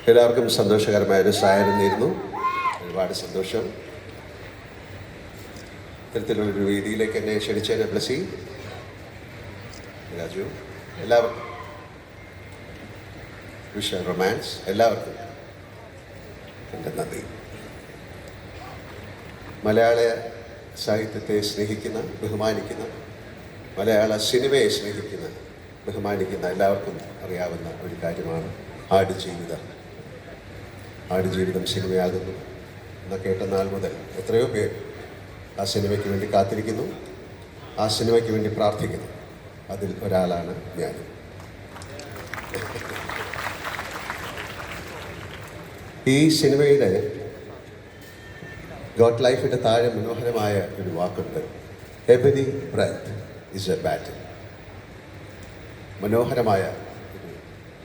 എല്ലാവർക്കും സന്തോഷകരമായൊരു സായാഹ്നം നേരുന്നു. ഒരുപാട് സന്തോഷം. ഇത്തരത്തിലുള്ളൊരു വേദിയിലേക്ക് എന്നെ ക്ഷണിച്ചതിനെ ബ്ലസ്സി, രാജു, എല്ലാവർക്കും വിഷ റൊമാൻസ്, എല്ലാവർക്കും എൻ്റെ നന്ദി. മലയാള സാഹിത്യത്തെ സ്നേഹിക്കുന്ന, ബഹുമാനിക്കുന്ന, മലയാള സിനിമയെ സ്നേഹിക്കുന്ന, ബഹുമാനിക്കുന്ന എല്ലാവർക്കും അറിയാവുന്ന ഒരു കാര്യമാണ് ആടുജീവിതം. ആടുജീവിതം സിനിമയാകുന്നു എന്ന കേട്ട നാൾ മുതൽ എത്രയോ പേർ ആ സിനിമയ്ക്ക് വേണ്ടി കാത്തിരിക്കുന്നു, ആ സിനിമയ്ക്ക് വേണ്ടി പ്രാർത്ഥിക്കുന്നു. അതിൽ ഒരാളാണ് ഞാൻ. ഈ സിനിമയുടെ ഗോഡ് ലൈഫിൻ്റെ താഴെ മനോഹരമായ ഒരു വാക്കുണ്ട്, every breath is a battle. മനോഹരമായ ഒരു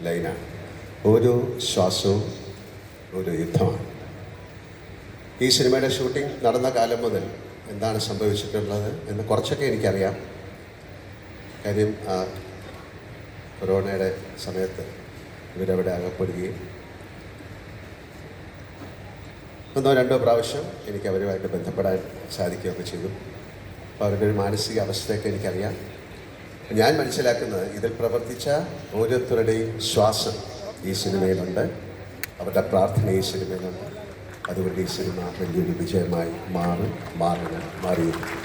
ലൈനാണ്. ഓരോ ശ്വാസവും ഒരു യുദ്ധമാണ്. ഈ സിനിമയുടെ ഷൂട്ടിംഗ് നടന്ന കാലം മുതൽ എന്താണ് സംഭവിച്ചിട്ടുള്ളത് എന്ന് കുറച്ചൊക്കെ എനിക്കറിയാം. കാര്യം കൊറോണയുടെ സമയത്ത് ഇവരവിടെ അകപ്പെടുകയും ഒന്നോ രണ്ടോ പ്രാവശ്യം എനിക്ക് അവരുമായിട്ട് ബന്ധപ്പെടാൻ സാധിക്കുകയൊക്കെ ചെയ്തു. അപ്പോൾ അവരുടെ ഒരു മാനസിക അവസ്ഥയൊക്കെ എനിക്കറിയാം. ഞാൻ മനസ്സിലാക്കുന്നത്, ഇതിൽ പ്രവർത്തിച്ച ഓരോരുത്തരുടെയും ശ്വാസം ഈ സിനിമയിലുണ്ട്, അവരുടെ പ്രാർത്ഥന ഈ സിനിമയിലുണ്ട്. അതുകൊണ്ട് ഈ സിനിമ വലിയൊരു വിജയമായി മാറിയിരുന്നു.